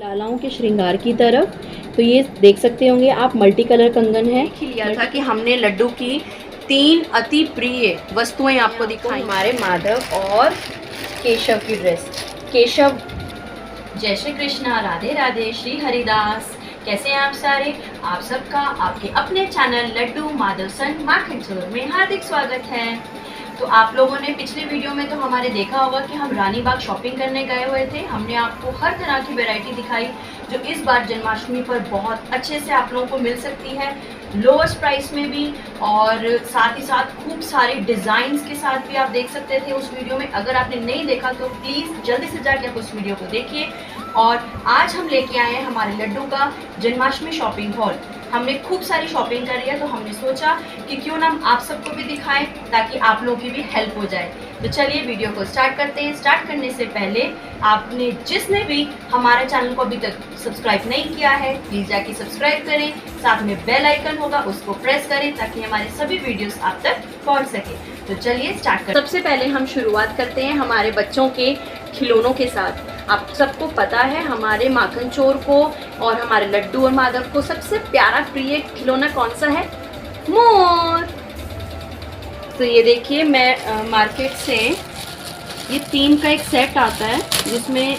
लालाओं के श्रृंगार की तरफ। तो ये देख सकते होंगे आप, मल्टी कलर कंगन है। लिया था कि हमने लड्डू की 3 अति प्रिय वस्तुएं आपको दिखाई। हमारे माधव और केशव की ड्रेस। केशव, जय श्री कृष्णा, राधे राधे, श्री हरिदास। कैसे हैं आप सारे? आप सबका आपके अपने चैनल लड्डू माधव सन मार्केट स्टोर में हार्दिक स्वागत है। तो आप लोगों ने पिछले वीडियो में तो हमारे देखा होगा कि हम रानी बाग शॉपिंग करने गए हुए थे। हमने आपको हर तरह की वैरायटी दिखाई जो इस बार जन्माष्टमी पर बहुत अच्छे से आप लोगों को मिल सकती है, लोएस्ट प्राइस में भी, और साथ ही साथ खूब सारे डिज़ाइंस के साथ भी आप देख सकते थे उस वीडियो में। अगर आपने नहीं देखा तो प्लीज़ जल्दी से जाके आप उस वीडियो को देखिए। और आज हम लेके आए हैं हमारे लड्डू का जन्माष्टमी शॉपिंग हॉल। हमने खूब सारी शॉपिंग करी है, तो हमने सोचा कि क्यों ना हम आप सबको भी दिखाएं ताकि आप लोगों की भी हेल्प हो जाए। तो चलिए वीडियो को स्टार्ट करते हैं। स्टार्ट करने से पहले आपने जिसने भी हमारे चैनल को अभी तक सब्सक्राइब नहीं किया है प्लीज़ जाके सब्सक्राइब करें, साथ में बेल आइकन होगा उसको प्रेस करें ताकि हमारे सभी वीडियोस आप तक पहुंच सके। तो चलिए स्टार्ट करते हैं। सबसे पहले हम शुरुआत करते हैं हमारे बच्चों के खिलौनों के साथ। आप सबको पता है हमारे माखन चोर को और हमारे लड्डू और माधव को सबसे प्यारा प्रिय खिलौना कौन सा है? मोर। तो ये देखिए, मैं मार्केट से ये 3 का एक सेट आता है जिसमें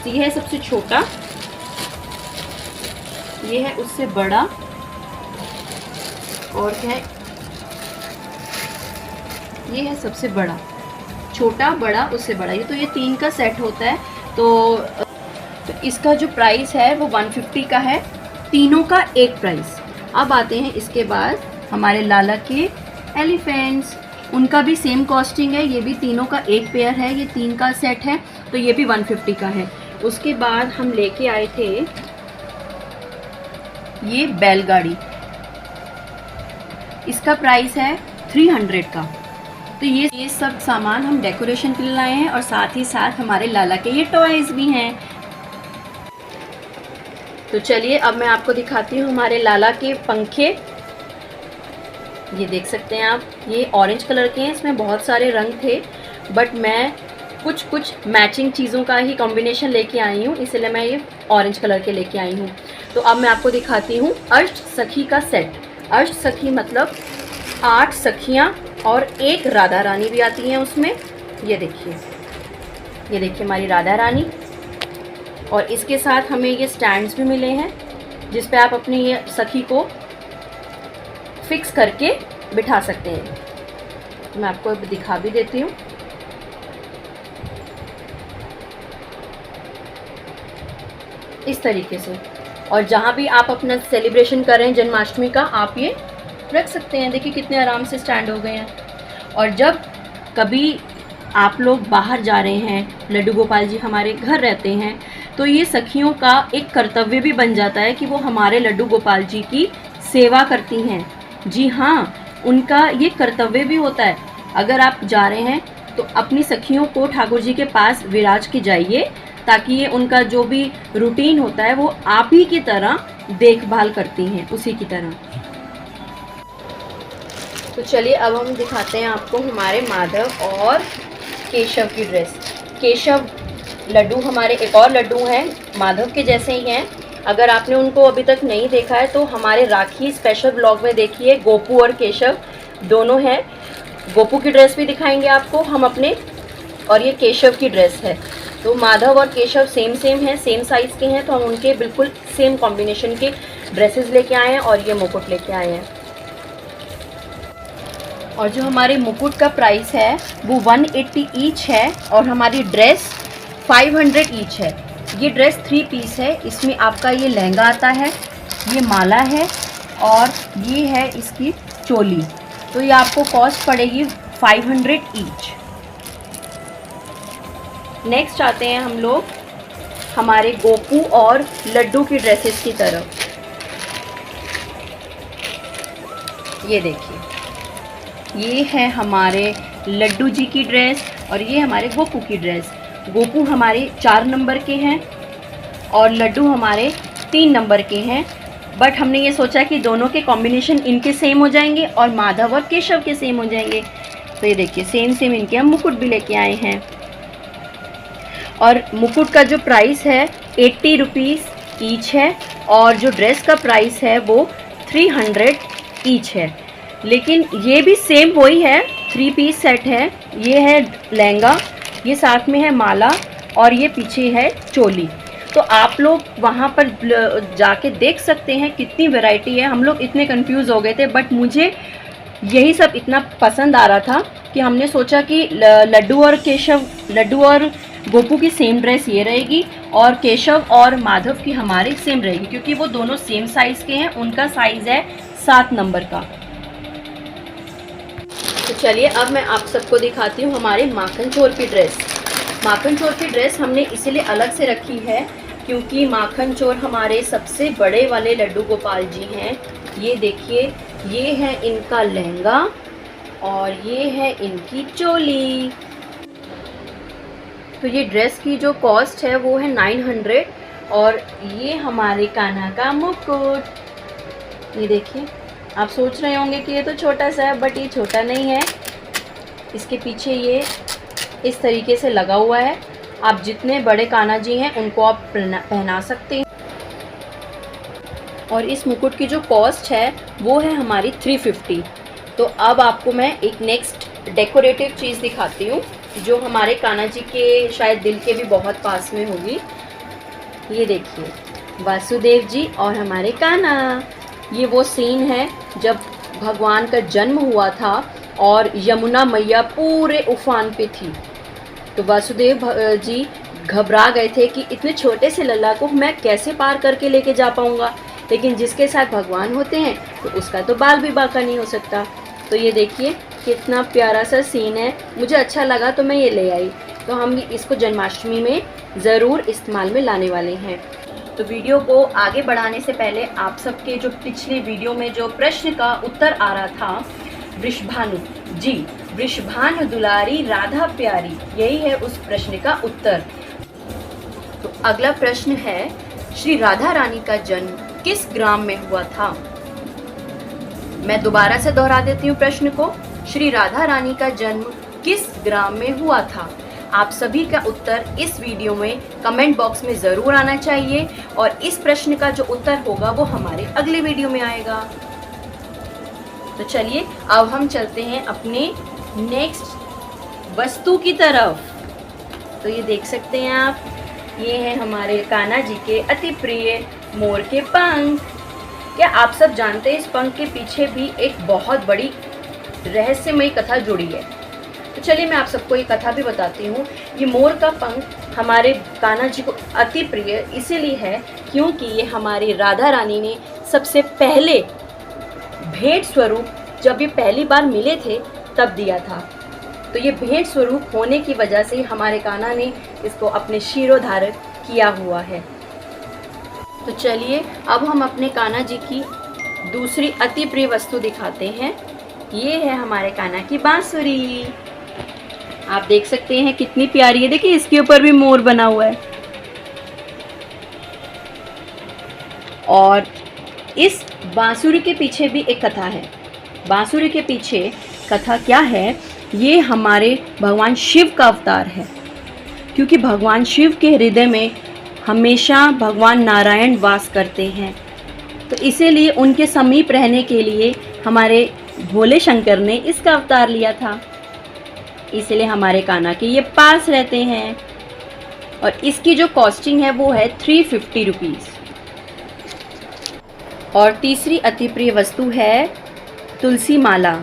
ये है सबसे छोटा, ये है उससे बड़ा, और क्या है, ये है सबसे बड़ा। छोटा, बड़ा, उससे बड़ा। ये तो ये 3 का सेट होता है। तो इसका जो प्राइस है वो 150 का है, तीनों का एक प्राइस। अब आते हैं इसके बाद हमारे लाला के एलिफेंट्स, उनका भी सेम कॉस्टिंग है। ये भी तीनों का एक पेयर है, ये 3 का सेट है, तो ये भी 150 का है। उसके बाद हम लेके आए थे ये बैलगाड़ी, इसका प्राइस है 300 का। तो ये सब सामान हम डेकोरेशन के लिए लाए हैं, और साथ ही साथ हमारे लाला के ये टॉयज भी हैं। तो चलिए अब मैं आपको दिखाती हूँ हमारे लाला के पंखे। ये देख सकते हैं आप, ये ऑरेंज कलर के हैं। इसमें बहुत सारे रंग थे, बट मैं कुछ मैचिंग चीज़ों का ही कॉम्बिनेशन लेके आई हूँ, इसलिए मैं ये ऑरेंज कलर के लेके आई हूँ। तो अब मैं आपको दिखाती हूँ अष्ट सखी का सेट। अष्ट सखी मतलब 8 सखियाँ और एक राधा रानी भी आती हैं उसमें। ये देखिए हमारी राधा रानी, और इसके साथ हमें ये स्टैंड्स भी मिले हैं जिस पे आप अपनी ये सखी को फिक्स करके बिठा सकते हैं। तो मैं आपको दिखा भी देती हूँ। इस तरीके से, और जहाँ भी आप अपना सेलिब्रेशन कर रहे हैं जन्माष्टमी का, आप ये रख सकते हैं। देखिए कितने आराम से स्टैंड हो गए हैं। और जब कभी आप लोग बाहर जा रहे हैं, लड्डू गोपाल जी हमारे घर रहते हैं, तो ये सखियों का एक कर्तव्य भी बन जाता है कि वो हमारे लड्डू गोपाल जी की सेवा करती हैं। जी हाँ, उनका ये कर्तव्य भी होता है। अगर आप जा रहे हैं तो अपनी सखियों को ठाकुर जी के पास विराज के जाइए, ताकि ये उनका जो भी रूटीन होता है वो आप ही की तरह देखभाल करती हैं, उसी की तरह। तो चलिए अब हम दिखाते हैं आपको हमारे माधव और केशव की ड्रेस। केशव लड्डू हमारे एक और लड्डू हैं, माधव के जैसे ही हैं। अगर आपने उनको अभी तक नहीं देखा है तो हमारे राखी स्पेशल ब्लॉग में देखिए, गोपू और केशव दोनों हैं। गोपू की ड्रेस भी दिखाएंगे आपको हम अपने, और ये केशव की ड्रेस है। तो माधव और केशव सेम हैं, सेम साइज़ के हैं, तो हम उनके बिल्कुल सेम कॉम्बिनेशन के ड्रेसेस लेके आए हैं, और ये मुकुट लेके आए हैं। और जो हमारे मुकुट का प्राइस है वो 180 ईच है, और हमारी ड्रेस 500 ईच है। ये ड्रेस 3 पीस है। इसमें आपका ये लहंगा आता है, ये माला है, और ये है इसकी चोली। तो ये आपको कॉस्ट पड़ेगी 500 ईच। नेक्स्ट आते हैं हम लोग हमारे गोपू और लड्डू की ड्रेसेस की तरफ। ये देखिए, ये है हमारे लड्डू जी की ड्रेस, और ये हमारे गोपू की ड्रेस। गोपू हमारे 4 नंबर के हैं और लड्डू हमारे 3 नंबर के हैं, बट हमने ये सोचा कि दोनों के कॉम्बिनेशन इनके सेम हो जाएंगे और माधव और केशव के सेम हो जाएंगे। तो ये देखिए सेम इनके हम मुकुट भी लेके आए हैं। और मुकुट का जो प्राइस है 80 रुपीज़ ईच है और जो ड्रेस का प्राइस है वो 300 ईच है। लेकिन ये भी सेम वही है, 3 पीस सेट है। ये है लहंगा, ये साथ में है माला और ये पीछे है चोली। तो आप लोग वहाँ पर जाके देख सकते हैं कितनी वैरायटी है। हम लोग इतने कंफ्यूज हो गए थे, बट मुझे यही सब इतना पसंद आ रहा था कि हमने सोचा कि लड्डू और गोपू की सेम ड्रेस ये रहेगी और केशव और माधव की हमारी सेम रहेगी, क्योंकि वो दोनों सेम साइज़ के हैं। उनका साइज़ है 7 नंबर का। तो चलिए अब मैं आप सबको दिखाती हूँ हमारे माखन चोर की ड्रेस। माखन चोर की ड्रेस हमने इसीलिए अलग से रखी है क्योंकि माखन चोर हमारे सबसे बड़े वाले लड्डू गोपाल जी हैं। ये देखिए, ये है इनका लहंगा और ये है इनकी चोली। तो ये ड्रेस की जो कॉस्ट है वो है 900 और ये हमारे कान्हा का मुकुट। ये देखिए, आप सोच रहे होंगे कि ये तो छोटा सा है, बट ये छोटा नहीं है। इसके पीछे ये इस तरीके से लगा हुआ है। आप जितने बड़े कान्हा जी हैं उनको आप पहना सकते हैं। और इस मुकुट की जो कॉस्ट है वो है हमारी 350। तो अब आपको मैं एक नेक्स्ट डेकोरेटिव चीज़ दिखाती हूँ जो हमारे कान्हा जी के शायद दिल के भी बहुत पास में होगी। ये देखिए, वासुदेव जी और हमारे कान्हा। ये वो सीन है जब भगवान का जन्म हुआ था और यमुना मैया पूरे उफान पे थी। तो वासुदेव जी घबरा गए थे कि इतने छोटे से लल्ला को मैं कैसे पार करके लेके जा पाऊँगा, लेकिन जिसके साथ भगवान होते हैं तो उसका तो बाल भी बाका नहीं हो सकता। तो ये देखिए कितना प्यारा सा सीन है, मुझे अच्छा लगा तो मैं ये ले आई। तो हम इसको जन्माष्टमी में ज़रूर इस्तेमाल में लाने वाले हैं। तो वीडियो को आगे बढ़ाने से पहले आप सबके जो पिछले वीडियो में जो प्रश्न का उत्तर आ रहा था, वृषभानु जी, वृषभानु दुलारी राधा प्यारी, यही है उस प्रश्न का उत्तर। तो अगला प्रश्न है, श्री राधा रानी का जन्म किस ग्राम में हुआ था? मैं दोबारा से दोहरा देती हूँ प्रश्न को। श्री राधा रानी का जन्म किस ग्राम में हुआ था? आप सभी का उत्तर इस वीडियो में कमेंट बॉक्स में ज़रूर आना चाहिए और इस प्रश्न का जो उत्तर होगा वो हमारे अगले वीडियो में आएगा। तो चलिए अब हम चलते हैं अपने नेक्स्ट वस्तु की तरफ। तो ये देख सकते हैं आप, ये है हमारे कान्हा जी के अति प्रिय मोर के पंख। क्या आप सब जानते हैं इस पंख के पीछे भी एक बहुत बड़ी रहस्यमयी कथा जुड़ी है? तो चलिए मैं आप सबको ये कथा भी बताती हूँ। ये मोर का पंख हमारे कान्हा जी को अति प्रिय इसीलिए है क्योंकि ये हमारी राधा रानी ने सबसे पहले भेंट स्वरूप जब ये पहली बार मिले थे तब दिया था। तो ये भेंट स्वरूप होने की वजह से हमारे कान्हा ने इसको अपने शिरोधारण किया हुआ है। तो चलिए अब हम अपने कान्हा जी की दूसरी अति प्रिय वस्तु दिखाते हैं। ये है हमारे कान्हा की बांसुरी। आप देख सकते हैं कितनी प्यारी है। देखिए इसके ऊपर भी मोर बना हुआ है। और इस बांसुरी के पीछे भी एक कथा है। बांसुरी के पीछे कथा क्या है? ये हमारे भगवान शिव का अवतार है, क्योंकि भगवान शिव के हृदय में हमेशा भगवान नारायण वास करते हैं। तो इसीलिए उनके समीप रहने के लिए हमारे भोले शंकर ने इसका अवतार लिया था। इसलिए हमारे कान्हा के ये पास रहते हैं। और इसकी जो कॉस्टिंग है वो है 350 रुपीज़। और तीसरी अति प्रिय वस्तु है तुलसी माला।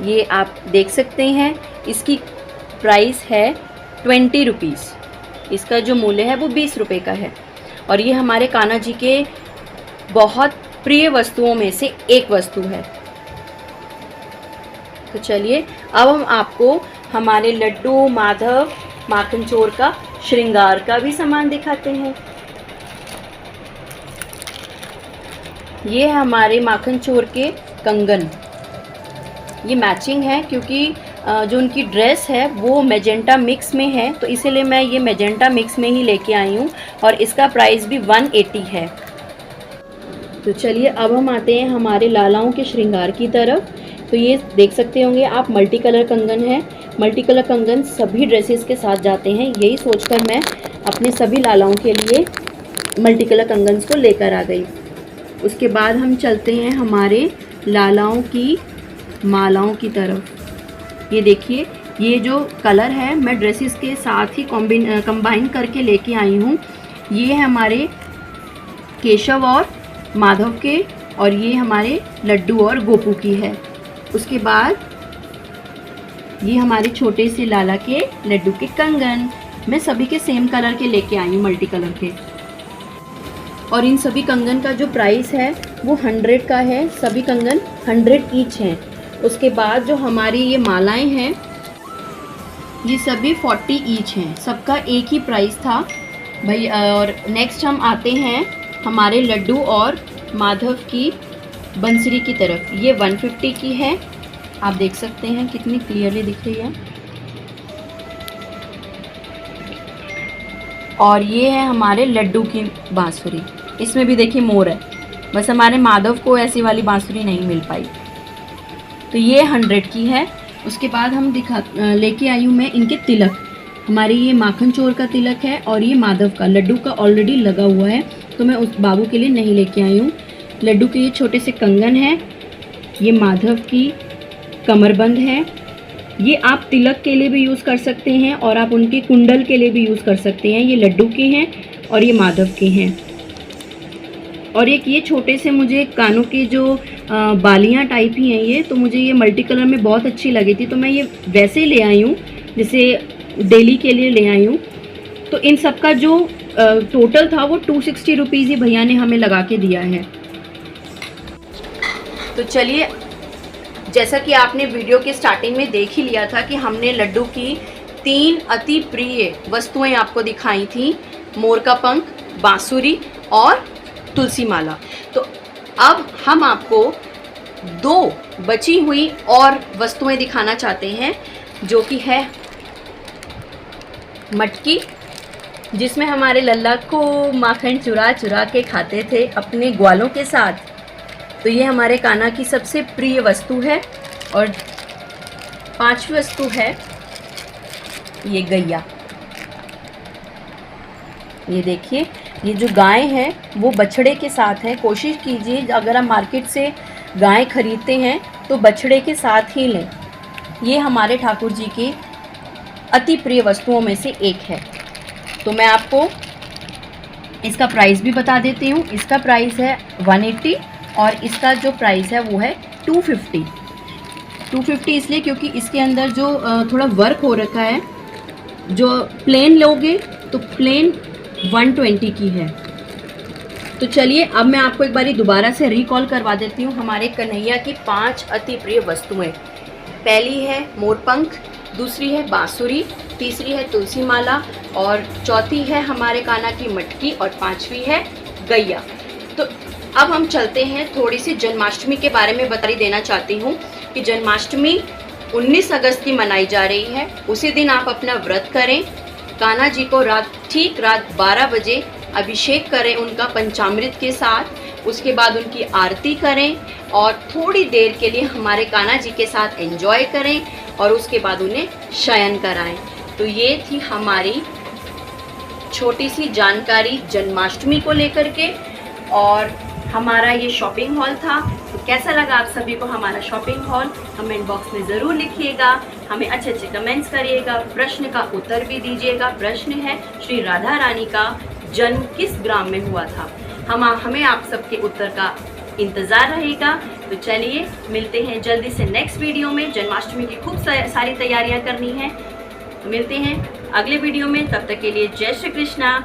ये आप देख सकते हैं, इसकी प्राइस है 20 रुपीज़। इसका जो मूल्य है वो 20 रुपये का है। और ये हमारे कान्हा जी के बहुत प्रिय वस्तुओं में से एक वस्तु है। तो चलिए अब हम आपको हमारे लड्डू, माधव, माखन चोर का श्रृंगार का भी सामान दिखाते हैं। ये है हमारे माखन चोर के कंगन। ये मैचिंग है क्योंकि जो उनकी ड्रेस है वो मैजेंटा मिक्स में है, तो इसीलिए मैं ये मैजेंटा मिक्स में ही लेके आई हूँ। और इसका प्राइस भी 180 है। तो चलिए अब हम आते हैं हमारे लालाओं के श्रृंगार की तरफ। तो ये देख सकते होंगे आप, मल्टी कलर कंगन है। मल्टी कलर कंगन सभी ड्रेसेस के साथ जाते हैं, यही सोचकर मैं अपने सभी लालाओं के लिए मल्टी कलर कंगन्स को लेकर आ गई। उसके बाद हम चलते हैं हमारे लालाओं की मालाओं की तरफ। ये देखिए, ये जो कलर है मैं ड्रेसेस के साथ ही कंबाइन करके लेके आई हूँ। ये है हमारे केशव और माधव के, और ये हमारे लड्डू और गोपू की है। उसके बाद ये हमारे छोटे से लाला के लड्डू के कंगन, मैं सभी के सेम कलर के लेके आई हूँ, मल्टी कलर के। और इन सभी कंगन का जो प्राइस है वो 100 का है। सभी कंगन 100 ईच हैं। उसके बाद जो हमारी ये मालाएं हैं ये सभी 40 ईच हैं। सबका एक ही प्राइस था भाई। और नेक्स्ट हम आते हैं हमारे लड्डू और माधव की बंसरी की तरफ। ये 150 की है, आप देख सकते हैं कितनी क्लियरली दिख रही है। और ये है हमारे लड्डू की बांसुरी, इसमें भी देखिए मोर है, बस हमारे माधव को ऐसी वाली बांसुरी नहीं मिल पाई, तो ये 100 की है। उसके बाद हम लेके आई हूँ मैं इनके तिलक। हमारी ये माखन चोर का तिलक है और ये माधव का, लड्डू का ऑलरेडी लगा हुआ है तो मैं उस बाबू के लिए नहीं लेके आई हूँ। लड्डू के ये छोटे से कंगन है, ये माधव की कमरबंद है। ये आप तिलक के लिए भी यूज़ कर सकते हैं और आप उनके कुंडल के लिए भी यूज़ कर सकते हैं। ये लड्डू के हैं और ये माधव के हैं। और एक ये छोटे से मुझे कानों के जो बालियाँ टाइप ही हैं ये, तो मुझे ये मल्टी कलर में बहुत अच्छी लगी थी तो मैं ये वैसे ही ले आई हूँ, जैसे डेली के लिए ले आई हूँ। तो इन सब का जो टोटल था वो 260 रुपीज़ ही भैया ने हमें लगा के दिया है। तो चलिए, जैसा कि आपने वीडियो के स्टार्टिंग में देख ही लिया था कि हमने लड्डू की 3 अति प्रिय वस्तुएं आपको दिखाई थी, मोर का पंख, बांसुरी और तुलसी माला। तो अब हम आपको 2 बची हुई और वस्तुएं दिखाना चाहते हैं, जो कि है मटकी, जिसमें हमारे लल्ला को माखन चुरा चुरा के खाते थे अपने ग्वालों के साथ। तो ये हमारे कान्हा की सबसे प्रिय वस्तु है। और 5वीं वस्तु है ये गैया। ये देखिए, ये जो गाय है वो बछड़े के साथ है। कोशिश कीजिए अगर आप मार्केट से गाय खरीदते हैं तो बछड़े के साथ ही लें। ये हमारे ठाकुर जी की अति प्रिय वस्तुओं में से एक है। तो मैं आपको इसका प्राइस भी बता देती हूँ। इसका प्राइस है 180 और इसका जो प्राइस है वो है 250। 250 इसलिए क्योंकि इसके अंदर जो थोड़ा वर्क हो रखा है। जो प्लेन लोगे तो प्लेन 120 की है। तो चलिए, अब मैं आपको एक बारी दोबारा से रिकॉल करवा देती हूँ हमारे कन्हैया की 5 अति प्रिय वस्तुएं। पहली है मोरपंख, दूसरी है बांसुरी, तीसरी है तुलसी माला और चौथी है हमारे कान्हा की मटकी और 5वीं है गैया। तो अब हम चलते हैं, थोड़ी सी जन्माष्टमी के बारे में बता देना चाहती हूँ कि जन्माष्टमी 19 अगस्त की मनाई जा रही है। उसी दिन आप अपना व्रत करें, कान्हा जी को ठीक रात 12 बजे अभिषेक करें उनका पंचामृत के साथ। उसके बाद उनकी आरती करें और थोड़ी देर के लिए हमारे कान्हा जी के साथ एंजॉय करें और उसके बाद उन्हें शयन कराएं। तो ये थी हमारी छोटी सी जानकारी जन्माष्टमी को लेकर के, और हमारा ये शॉपिंग हॉल था। तो कैसा लगा आप सभी को हमारा शॉपिंग हॉल? कमेंट बॉक्स में ज़रूर लिखिएगा, हमें अच्छे अच्छे कमेंट्स करिएगा, प्रश्न का उत्तर भी दीजिएगा। प्रश्न है श्री राधा रानी का जन्म किस ग्राम में हुआ था? हमें आप सबके उत्तर का इंतज़ार रहेगा। तो चलिए, मिलते हैं जल्दी से नेक्स्ट वीडियो में। जन्माष्टमी की खूब सारी तैयारियां करनी है। तो मिलते हैं अगले वीडियो में, तब तक के लिए जय श्री कृष्णा।